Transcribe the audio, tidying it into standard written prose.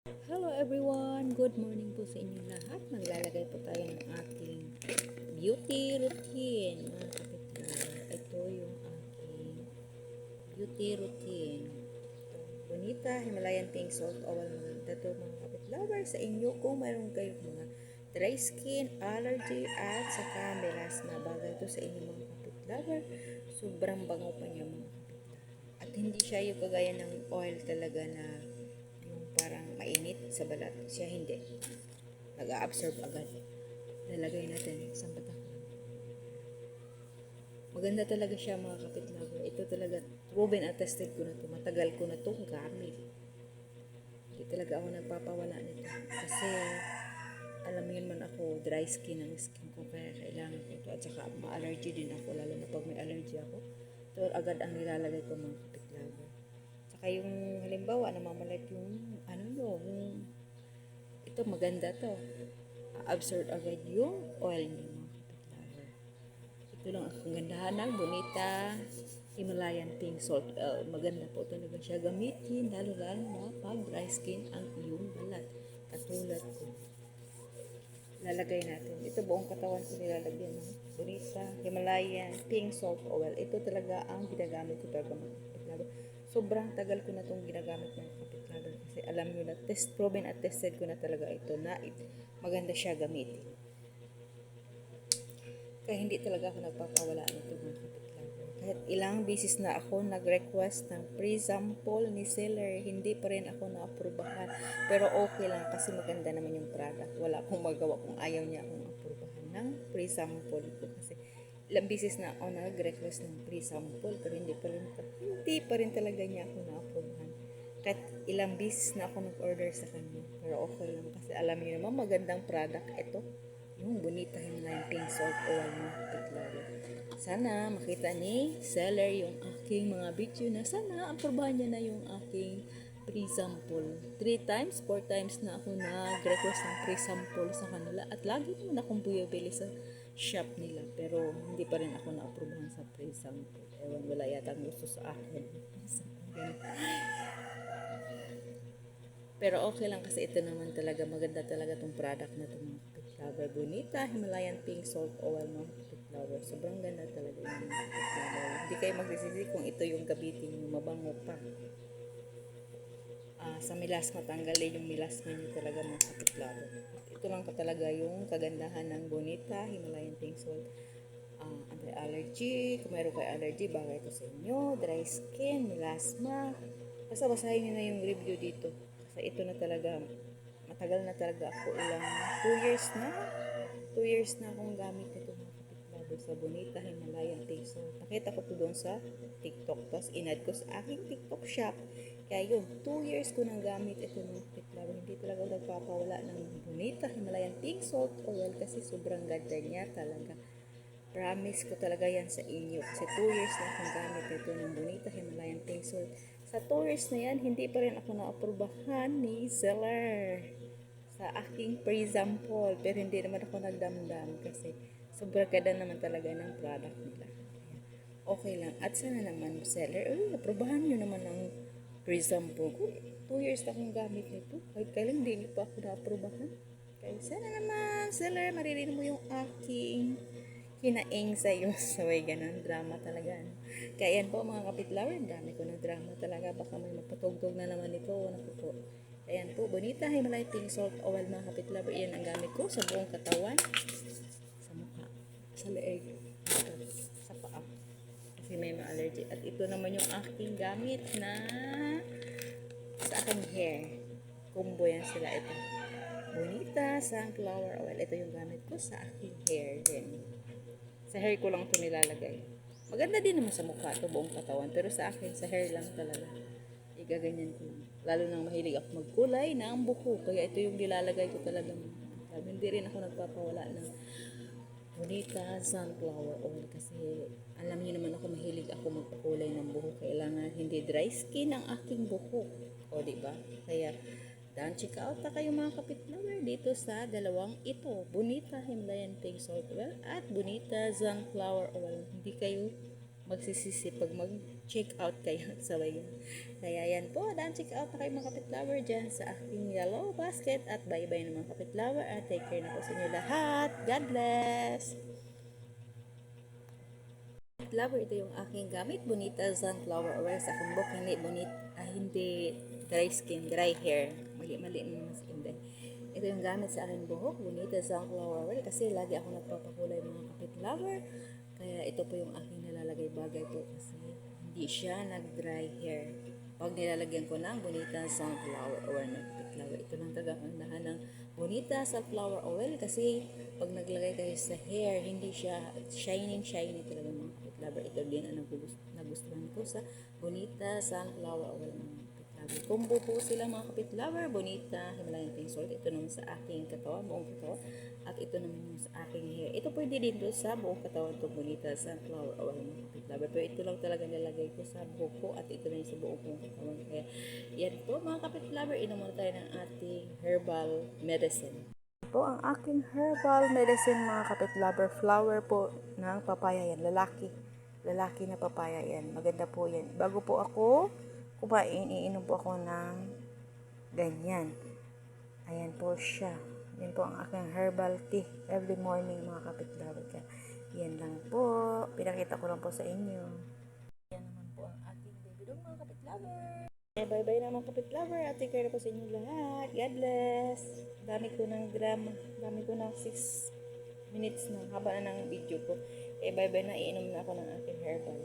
Hello everyone! Good morning po sa inyong lahat. Maglalagay po tayo ng ating beauty routine. Mga kapitbahay, ito yung aking beauty routine. Bonita, Himalayan Pink Salt Oil. Maganda to mga kapitbahay sa inyo kung mayroon kayong mga dry skin, allergy, at saka melasma. Bagay to sa inyo mga kapitbahay. Sobrang bango pa niya mga kapitbahay. At hindi siya yung kagaya ng oil talaga na parang mainit sa balat. Siya hindi. Nag-a-absorb agad. Lalagay natin sa batak. Maganda talaga siya mga kapitlago. Ito talaga, proven at tested ko na to. Matagal ko na to gamit. Hindi talaga ako nagpapawala nito. Kasi, alam mo yun man ako, dry skin ang skin ko. Kaya kailangan ko ito. At saka, ma-allergy din ako. Lalo na pag may allergy ako. Ito agad ang nilalagay ko mga kapitlago. Saka yung halimbawa, namamalat yung, yung ito maganda to. Absorb agad yung oil niyo mga kapitlago. Ito lang ang kagandahan ng Bonita Himalayan Pink Salt Oil. Maganda po talaga siya gamitin, lalo-lalo na pag dry skin ang iyong balat. Katulad ko. Lalagay natin. Ito buong katawan ko nilalagyan ng Bonita Himalayan Pink Salt Oil. Ito talaga ang ginagamit ko talaga mga kapitlago. Sobrang tagal ko na itong ginagamit ng kapitlago kasi alam nyo na proven at tested ko na talaga ito na maganda siya gamitin. Kaya hindi talaga ako nagpapawala nito mga kapitlago. Kahit ilang beses na ako nag-request ng free sample ni seller, hindi pa rin ako na-aprobahan. Pero okay lang kasi maganda naman yung product. Wala akong magawa kung ayaw niya akong aprobahan ng free sample ko. Kasi ilang beses na ako nag-request ng free sample pero hindi pa rin talaga niya ako na-aprobahan. Kahit ilang beses na ako nag-order sa kanya. Pero okay lang kasi alam niyo naman magandang product ito. Yung Bonita Himalayan Pink Salt Oil mo kapitlago. Sana makita ni seller yung aking mga video na sana aprobahan niya na yung aking free sample. 3 times, 4 times na ako nag-request ng free sample sa kanila at lagi naman akong buyabili sa shop nila pero hindi pa rin ako na-aprobahan sa free sample. Ewan, wala yata gusto sa akin. Pero okay lang kasi ito naman talaga, maganda talaga tong product na itong mga flower. Bonita, Himalayan Pink Salt Oil mga flower. Sobrang ganda talaga yung mga flower. Hindi kayo magsisisi kung ito yung gamitin yung mabango pa. Sa milasma, tanggalin yung milasma nyo talaga mga flower. Ito lang pa talaga yung kagandahan ng Bonita, Himalayan Pink Salt. Anti-allergy, kung meron kayo allergy, bagay ito sa inyo. Dry skin, milasma. Basta basahin nyo na yung review dito. Kasi ito na talaga, matagal na talaga ako, ilang 2 years na. 2 years na akong gamit ito mga kapitbago sa Bonita Himalayan Pink Salt. Nakita ko to doon sa TikTok. Tapos inad ko sa aking TikTok shop. Kaya yun, 2 years ko nang gamit ito mga kapitbago. Hindi talaga ako nagpapawala ng Bonita Himalayan Pink Salt Oil kasi sobrang ganda niya talaga. Promise ko talaga yan sa inyo. Kasi 2 years na akong gamit ito ng Bonita Himalayan Pink Salt. Sa 2 years na yan, hindi pa rin ako na-aprobahan ni seller sa aking free sample. Pero hindi naman ako nagdamdam kasi sobrang ganda naman talaga ng product nila. Okay lang. At sana naman seller, aprobahan nyo naman ang free sample ko. 2 years na akong gamit nito. Kahit kailan hindi pa ako na-aprobahan. Kaya sana naman seller, maririnig mo yung aking hinaing sa'yo. So, ay ganun, drama talaga. No? Kaya yan po mga kapitlawer, dami ko ng drama talaga. Baka may magpatugtog na naman ito. Naku po. Ayan po, Bonita Himalayan Pink Salt Oil mga kapitlawer. Yan ang gamit ko sa buong katawan. Sa mukha, sa leeg, sa paa. Kasi may allergy. At ito naman yung aking gamit na sa aking hair. Combo yan sila ito. Bonita Sunflower Oil. Ito yung gamit ko sa aking hair din. Sa hair ko lang ito nilalagay. Maganda din naman sa mukha ito buong katawan. Pero sa akin, sa hair lang talaga. Igaganyan ko lang. Lalo nang mahilig ako magkulay ng buko. Kaya ito yung nilalagay ko talaga. Hindi rin ako nagpapawala ng Bonita Sunflower Oil. Kasi alam niyo naman ako mahilig ako magpakulay ng buhok. Kailangan hindi dry skin ang aking buhok. O diba? Kaya dan check out na kayo mga kapitlawer dito sa dalawang ito, Bonita Himalayan Pink Salt Oil at Bonita Sunflower Oil. Hindi kayo magsisisi pag mag-check out kayo sa bayan. Kaya yan po, daan check out na kayo mga kapitlover dyan sa aking yellow basket at bye-bye na mga kapitlover at take care na po sa inyo lahat. God bless! Flower, ito yung aking gamit. Bonita sunflower oil sa aking buhok. Hindi dry skin, dry hair. Mali naman sa skin din. Ito yung gamit sa aking buhok. Bonita sunflower oil. Kasi lagi ako nagpapakulay mga kapit lover. Kaya ito po yung aking nalalagay bagay po. Kasi hindi siya nag-dry hair. Pag nilalagyan ko ng Bonita sunflower oil na kapit lover. Ito lang talaga ang lahan ng Bonita sunflower oil. Kasi pag naglagay kayo sa hair, hindi siya shiny talaga mga kapit lover. Ito din ang nagustuhan ko sa Bonita sunflower oil mga kapit lover. Combo po sila mga kapit lover. Bonita, Himalayan pink salt. Ito naman sa aking katawan, buong katawan. At ito naman yung sa aking hair. Ito pwede din doon sa buong katawan itong Bonita sunflower oil mga kapit lover. Pero ito lang talaga nilagay ko sa buhok ko at ito na yung sa buong katawan. Kaya yan po mga kapit lover. Inom muna tayo ng ating herbal medicine. Po ang aking herbal medicine mga kapit lover, flower po ng papaya yan, lalaki na papaya yan, maganda po yan. Bago po ako kumain, iinom po ako ng ganyan. Ayan po siya, yan po ang aking herbal tea every morning mga kapit lover. Yan lang po, pinakita ko lang po sa inyo. Yan naman po ang ating baby dog mga kapit lover. Bye-bye na mga kapit lover at take care na po sa inyo lahat. God bless. Dami ko ng 6 minutes na haba na ng video ko. Bye-bye na, iinom na ako ng aking herbal.